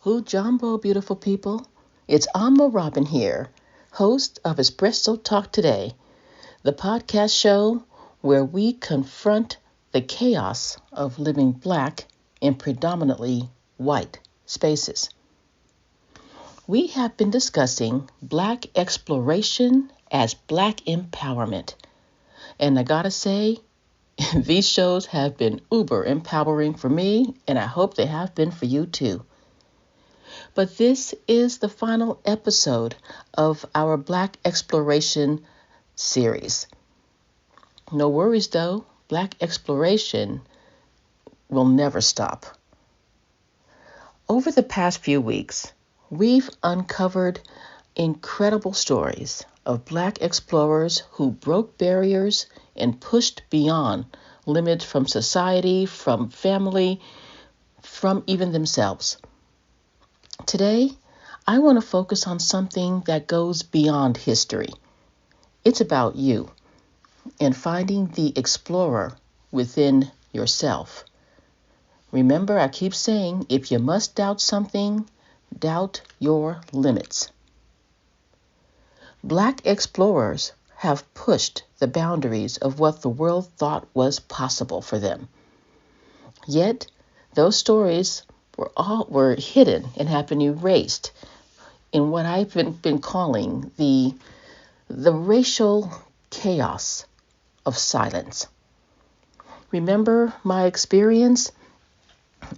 Who Jumbo, beautiful people? It's Amma Robin here, host of Espresso Talk Today, the podcast show where we confront the chaos of living Black in predominantly white spaces. We have been discussing Black exploration as Black empowerment. And I gotta say, these shows have been uber empowering for me, and I hope they have been for you too. But this is the final episode of our Black Exploration series. No worries though, Black exploration will never stop. Over the past few weeks, we've uncovered incredible stories of Black explorers who broke barriers and pushed beyond limits from society, from family, from even themselves. Today, I want to focus on something that goes beyond history. It's about you and finding the explorer within yourself. Remember, I keep saying, if you must doubt something, doubt your limits. Black explorers have pushed the boundaries of what the world thought was possible for them. Yet, those stories were hidden and have been erased in what I've been calling the racial chaos of silence. Remember my experience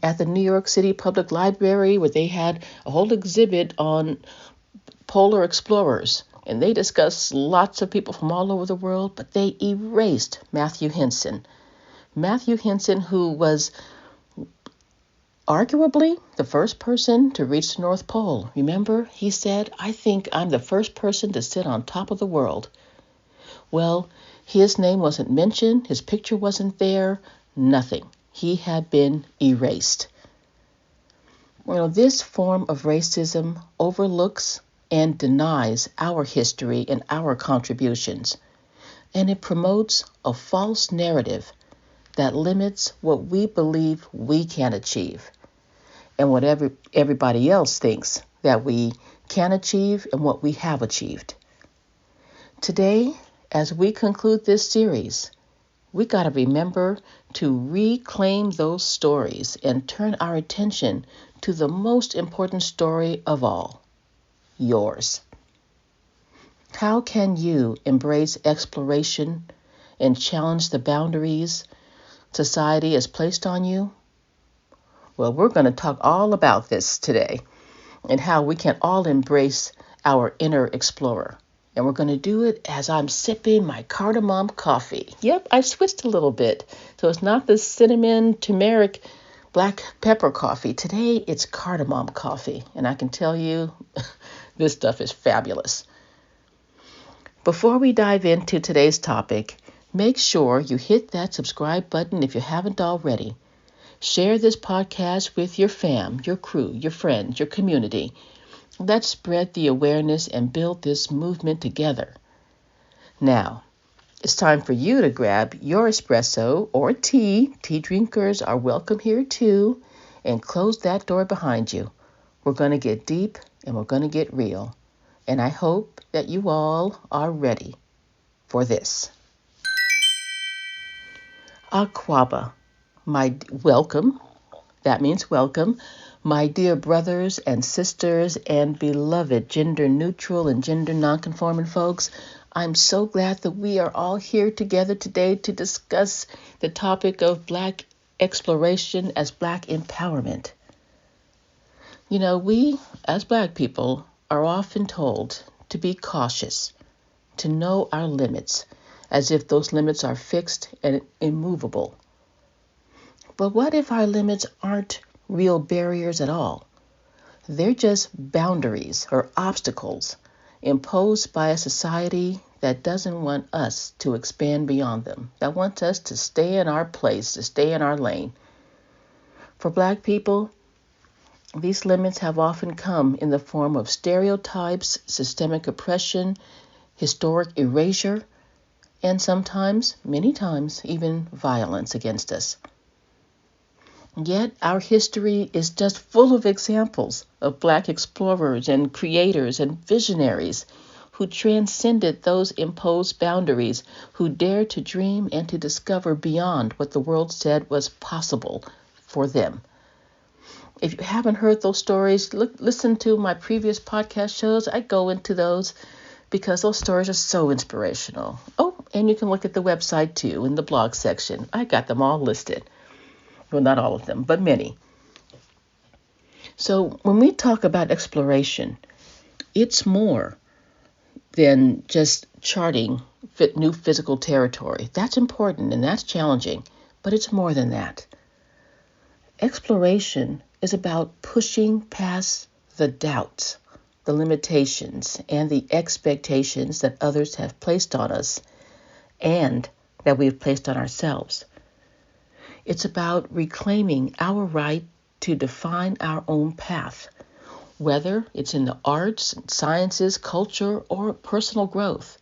at the New York City Public Library where they had a whole exhibit on polar explorers, and they discussed lots of people from all over the world, but they erased Matthew Henson. Matthew Henson, who was arguably the first person to reach the North Pole. Remember, he said, "I think I'm the first person to sit on top of the world." Well, his name wasn't mentioned, his picture wasn't there, nothing. He had been erased. This form of racism overlooks and denies our history and our contributions, and it promotes a false narrative that limits what we believe we can achieve and what everybody else thinks that we can achieve and what we have achieved. Today, as we conclude this series, we got to remember to reclaim those stories and turn our attention to the most important story of all, yours. How can you embrace exploration and challenge the boundaries society has placed on you? Well, we're going to talk all about this today and how we can all embrace our inner explorer. And we're going to do it as I'm sipping my cardamom coffee. Yep, I switched a little bit. So it's not the cinnamon, turmeric, black pepper coffee. Today it's cardamom coffee. And I can tell you, this stuff is fabulous. Before we dive into today's topic, make sure you hit that subscribe button if you haven't already. Share this podcast with your fam, your crew, your friends, your community. Let's spread the awareness and build this movement together. Now, it's time for you to grab your espresso or tea. Tea drinkers are welcome here too. And close that door behind you. We're going to get deep and we're going to get real. And I hope that you all are ready for this. Aquaba. Welcome. That means welcome. My dear brothers and sisters and beloved gender neutral and gender nonconforming folks, I'm so glad that we are all here together today to discuss the topic of Black exploration as Black empowerment. We as Black people are often told to be cautious, to know our limits, as if those limits are fixed and immovable. But what if our limits aren't real barriers at all? They're just boundaries or obstacles imposed by a society that doesn't want us to expand beyond them, that wants us to stay in our place, to stay in our lane. For Black people, these limits have often come in the form of stereotypes, systemic oppression, historic erasure, and sometimes, many times, even violence against us. Yet our history is just full of examples of Black explorers and creators and visionaries who transcended those imposed boundaries, who dared to dream and to discover beyond what the world said was possible for them. If you haven't heard those stories, listen to my previous podcast shows. I go into those because those stories are so inspirational. Oh, and you can look at the website too in the blog section. I got them all listed. Well, not all of them, but many. So when we talk about exploration, it's more than just charting new physical territory. That's important and that's challenging, but it's more than that. Exploration is about pushing past the doubts, the limitations, and the expectations that others have placed on us and that we have placed on ourselves. It's about reclaiming our right to define our own path, whether it's in the arts, sciences, culture, or personal growth.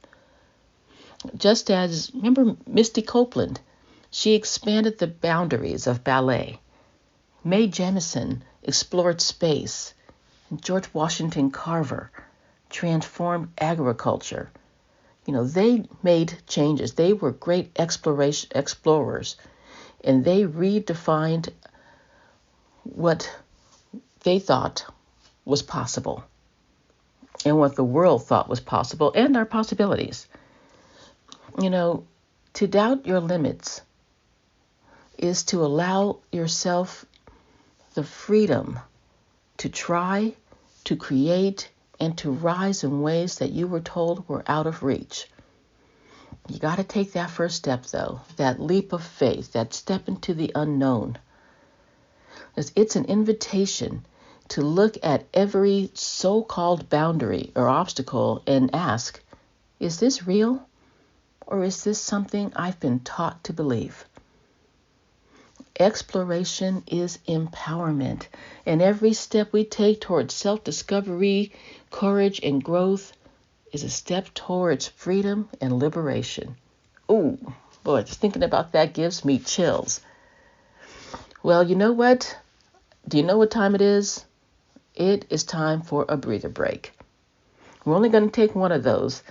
Just as, remember Misty Copeland, she expanded the boundaries of ballet. Mae Jemison explored space, and George Washington Carver transformed agriculture. They made changes. They were great explorers. And they redefined what they thought was possible and what the world thought was possible and our possibilities. To doubt your limits is to allow yourself the freedom to try, to create, and to rise in ways that you were told were out of reach. You got to take that first step, though, that leap of faith, that step into the unknown. It's an invitation to look at every so-called boundary or obstacle and ask, is this real? Or is this something I've been taught to believe? Exploration is empowerment, and every step we take towards self-discovery, courage, and growth is a step towards freedom and liberation. Ooh, boy, just thinking about that gives me chills. Well, you know what? Do you know what time it is? It is time for a breather break. We're only going to take one of those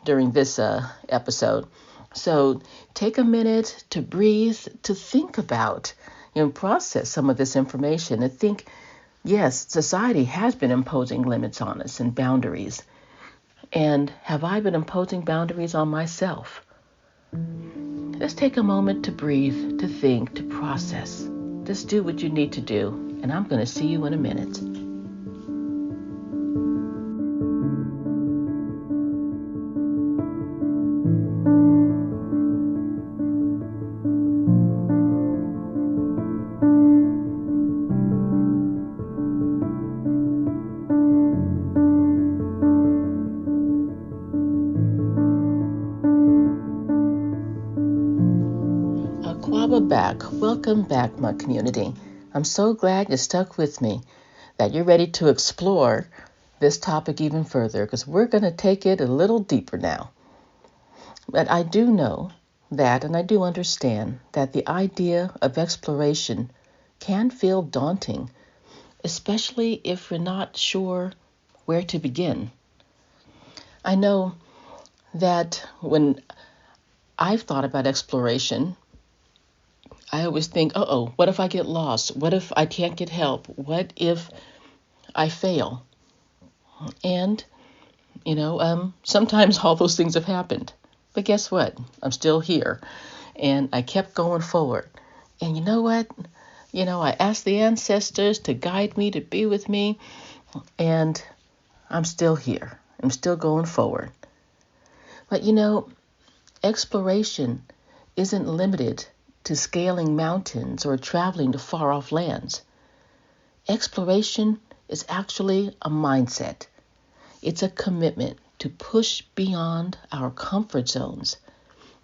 during this episode. So take a minute to breathe, to think about, process some of this information and think, yes, society has been imposing limits on us and boundaries. And have I been imposing boundaries on myself? Let's take a moment to breathe, to think, to process. Just do what you need to do, and I'm going to see you in a minute. Welcome back, my community. I'm so glad you stuck with me, that you're ready to explore this topic even further, because we're going to take it a little deeper now. But I do know that, and I do understand that the idea of exploration can feel daunting, especially if we're not sure where to begin. I know that when I've thought about exploration, I always think, what if I get lost? What if I can't get help? What if I fail? And, sometimes all those things have happened. But guess what? I'm still here. And I kept going forward. And you know what? I asked the ancestors to guide me, to be with me. And I'm still here. I'm still going forward. But, exploration isn't limited to scaling mountains or traveling to far-off lands. Exploration is actually a mindset. It's a commitment to push beyond our comfort zones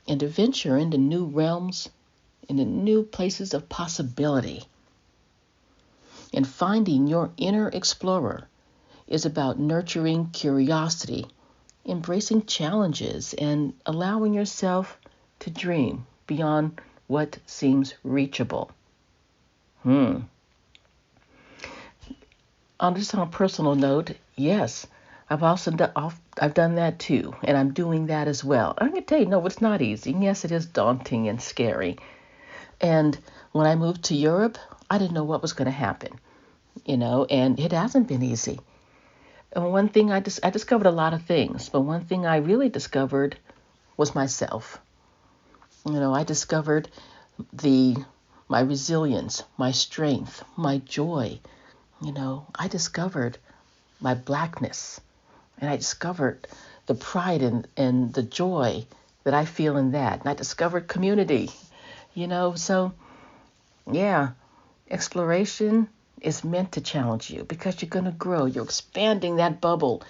and to venture into new realms, into new places of possibility. And finding your inner explorer is about nurturing curiosity, embracing challenges, and allowing yourself to dream beyond what seems reachable. Hmm. Just on a personal note, yes, I've done that too, and I'm doing that as well. I'm gonna tell you, no, it's not easy. Yes, it is daunting and scary. And when I moved to Europe, I didn't know what was going to happen, and it hasn't been easy. And one thing I discovered a lot of things, but one thing I really discovered was myself. I discovered the my resilience, my strength, my joy. I discovered my blackness, and I discovered the pride and the joy that I feel in that. And I discovered community, so yeah, exploration is meant to challenge you because you're going to grow. You're expanding that bubble,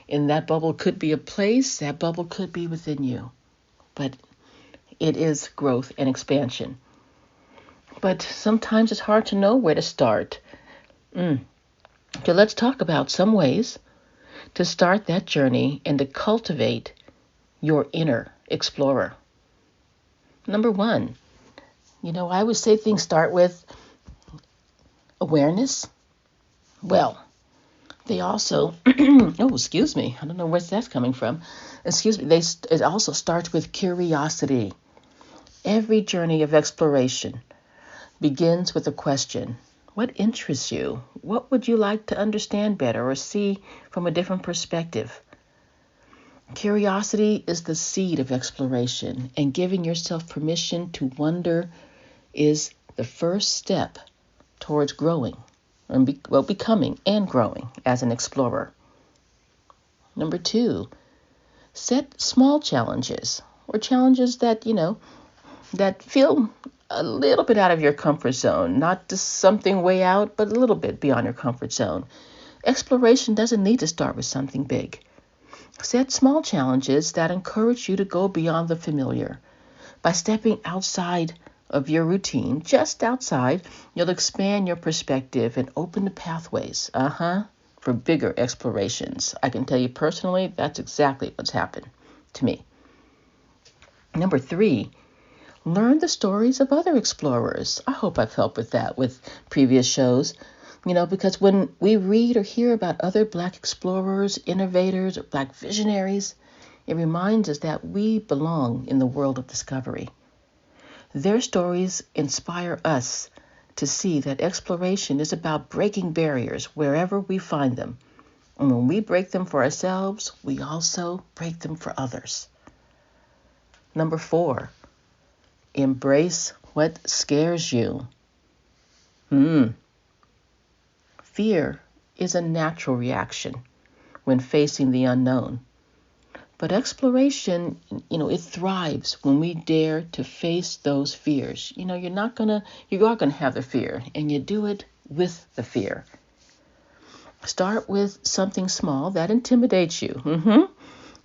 and that bubble could be a place, that bubble could be within you. But it is growth and expansion. But sometimes it's hard to know where to start. So let's talk about some ways to start that journey and to cultivate your inner explorer. Number one, I would say things start with awareness. Well, they also, oh, excuse me, I don't know where that's coming from. Excuse me, it also starts with curiosity. Every journey of exploration begins with a question. What interests you? What would you like to understand better or see from a different perspective? Curiosity is the seed of exploration, and giving yourself permission to wonder is the first step towards growing, becoming and growing as an explorer. Number two, set small challenges or challenges that, that feel a little bit out of your comfort zone, not just something way out, but a little bit beyond your comfort zone. Exploration doesn't need to start with something big. Set small challenges that encourage you to go beyond the familiar. By stepping outside of your routine, just outside, you'll expand your perspective and open the pathways, for bigger explorations. I can tell you personally, that's exactly what's happened to me. Number three, learn the stories of other explorers. I hope I've helped with that with previous shows. Because when we read or hear about other Black explorers, innovators, or Black visionaries, it reminds us that we belong in the world of discovery. Their stories inspire us to see that exploration is about breaking barriers wherever we find them. And when we break them for ourselves, we also break them for others. Number four, embrace what scares you. Fear is a natural reaction when facing the unknown. But exploration, it thrives when we dare to face those fears. You are going to have the fear, and you do it with the fear. Start with something small that intimidates you,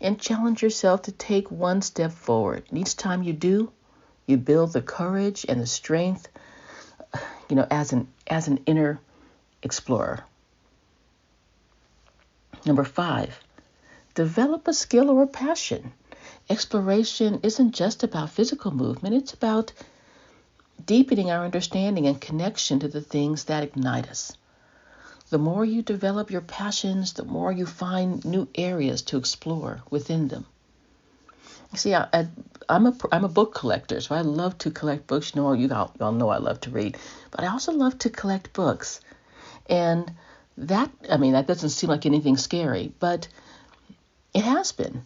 and challenge yourself to take one step forward. And each time you do, you build the courage and the strength, as an inner explorer. Number five, develop a skill or a passion. Exploration isn't just about physical movement, it's about deepening our understanding and connection to the things that ignite us. The more you develop your passions, the more you find new areas to explore within them. You see, I'm a book collector, so I love to collect books. You all know I love to read, but I also love to collect books. And that doesn't seem like anything scary, but it has been,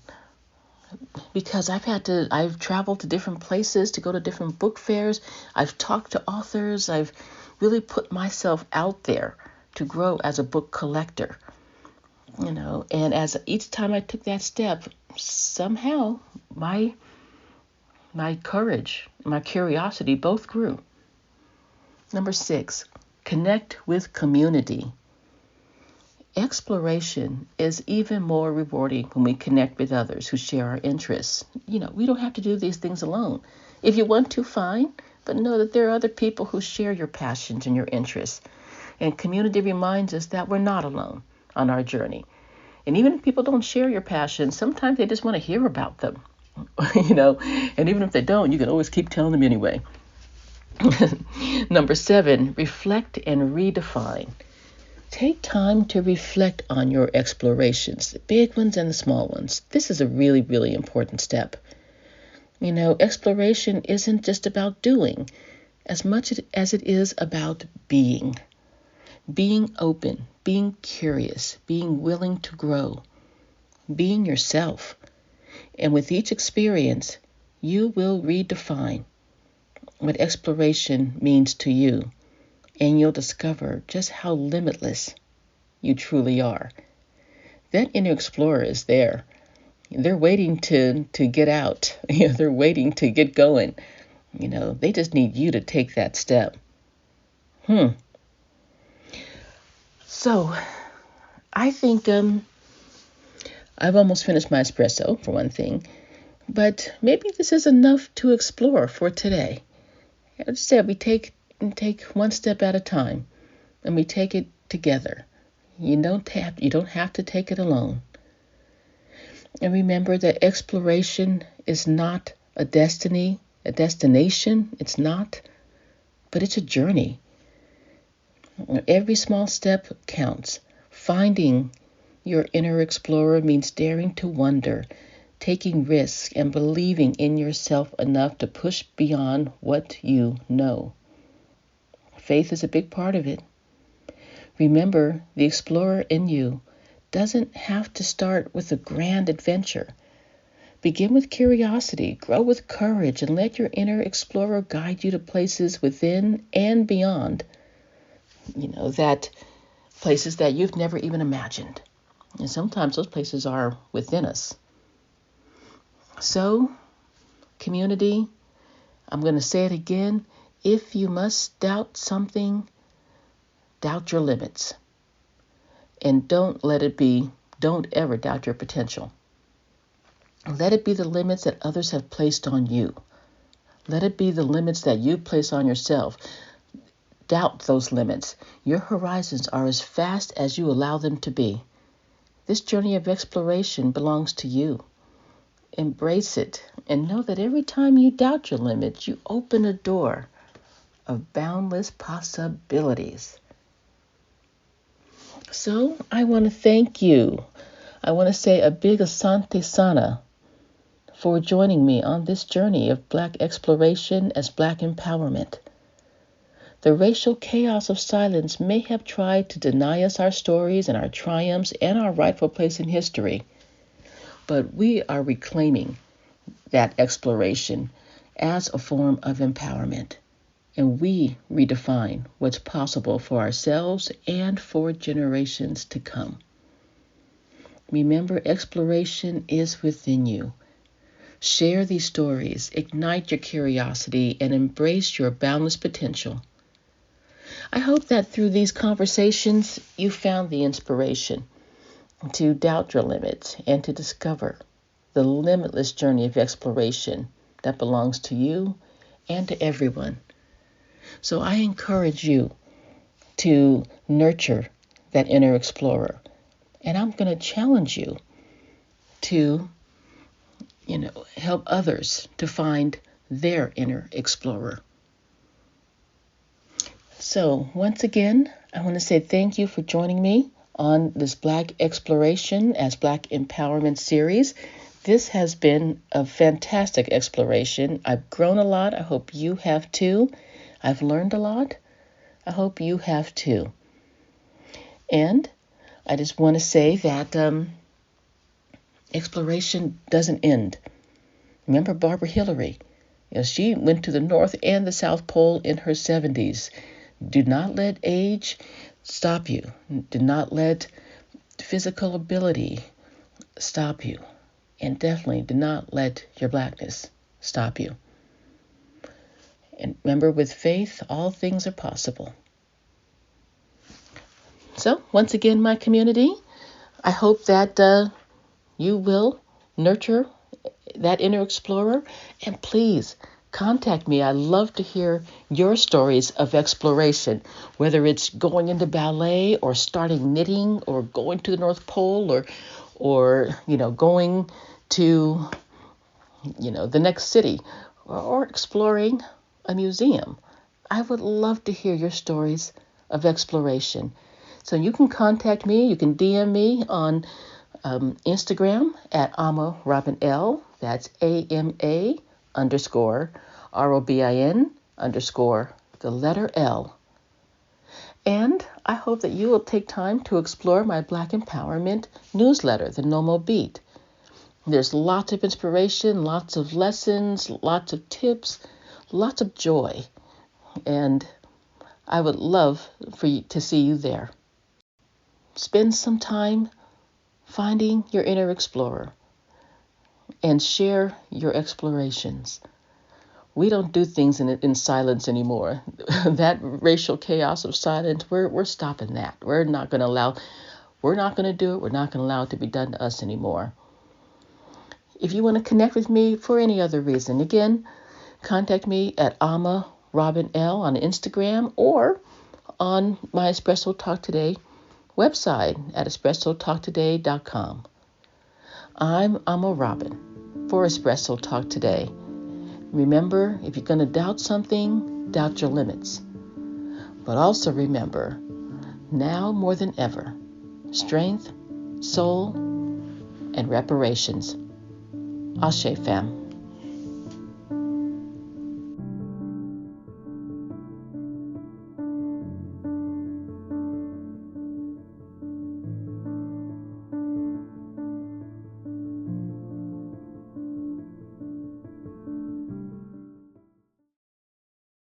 because I've traveled to different places to go to different book fairs. I've talked to authors. I've really put myself out there to grow as a book collector, and as each time I took that step, somehow my courage, my curiosity both grew. Number six, connect with community. Exploration is even more rewarding when we connect with others who share our interests. We don't have to do these things alone. If you want to, fine, but know that there are other people who share your passions and your interests. And community reminds us that we're not alone on our journey. And even if people don't share your passions, sometimes they just want to hear about them, and even if they don't, you can always keep telling them anyway. Number 7, reflect and redefine. Take time to reflect on your explorations, the big ones and the small ones. This is a really, really important step. Exploration isn't just about doing as much as it is about being. Being open, being curious, being willing to grow, being yourself. And with each experience, you will redefine what exploration means to you, and you'll discover just how limitless you truly are. That inner explorer is there. They're waiting to get out. They're waiting to get going. They just need you to take that step. So, I think I've almost finished my espresso, for one thing. But maybe this is enough to explore for today. As I said, we take one step at a time, and we take it together. You don't have to take it alone. And remember that exploration is not a destination. It's not, but it's a journey. Every small step counts. Finding your inner explorer means daring to wonder, taking risks, and believing in yourself enough to push beyond what you know. Faith is a big part of it. Remember, the explorer in you doesn't have to start with a grand adventure. Begin with curiosity, grow with courage, and let your inner explorer guide you to places within and beyond. That places that you've never even imagined. And sometimes those places are within us. So, community, I'm going to say it again. If you must doubt something, doubt your limits. And don't ever doubt your potential. Let it be the limits that others have placed on you. Let it be the limits that you place on yourself. Doubt those limits. Your horizons are as vast as you allow them to be. This journey of exploration belongs to you. Embrace it and know that every time you doubt your limits, you open a door of boundless possibilities. So I want to thank you. I want to say a big asante sana for joining me on this journey of Black exploration as Black empowerment. The racial chaos of silence may have tried to deny us our stories and our triumphs and our rightful place in history, but we are reclaiming that exploration as a form of empowerment, and we redefine what's possible for ourselves and for generations to come. Remember, exploration is within you. Share these stories, ignite your curiosity, and embrace your boundless potential. I hope that through these conversations, you found the inspiration to doubt your limits and to discover the limitless journey of exploration that belongs to you and to everyone. So I encourage you to nurture that inner explorer. And I'm going to challenge you to, help others to find their inner explorer. So once again, I want to say thank you for joining me on this Black Exploration as Black Empowerment series. This has been a fantastic exploration. I've grown a lot. I hope you have too. I've learned a lot. I hope you have too. And I just want to say that exploration doesn't end. Remember Barbara Hillary? She went to the North and the South Pole in her 70s. Do not let age stop you. Do not let physical ability stop you. And definitely do not let your Blackness stop you. And remember, with faith, all things are possible. So, once again, my community, I hope that you will nurture that inner explorer. And please, contact me. I love to hear your stories of exploration, whether it's going into ballet or starting knitting or going to the North Pole or going to, the next city or exploring a museum. I would love to hear your stories of exploration. So you can contact me. You can DM me on Instagram at Ama Robin L. That's AMA underscore ROBIN underscore the letter L. And I hope that you will take time to explore my Black Empowerment newsletter, the No Mo Beat. There's lots of inspiration, lots of lessons, lots of tips, lots of joy. And I would love for you to see you there. Spend some time finding your inner explorer and share your explorations. We don't do things in silence anymore. That racial chaos of silence, we're stopping that. We're not going to do it. We're not going to allow it to be done to us anymore. If you want to connect with me for any other reason, again, contact me at Ama Robin L on Instagram or on my Espresso Talk Today website at espressotalktoday.com. I'm Ama Robin for Espresso Talk Today. Remember, if you're going to doubt something, doubt your limits. But also remember, now more than ever, strength, soul, and reparations. Ashe, fam.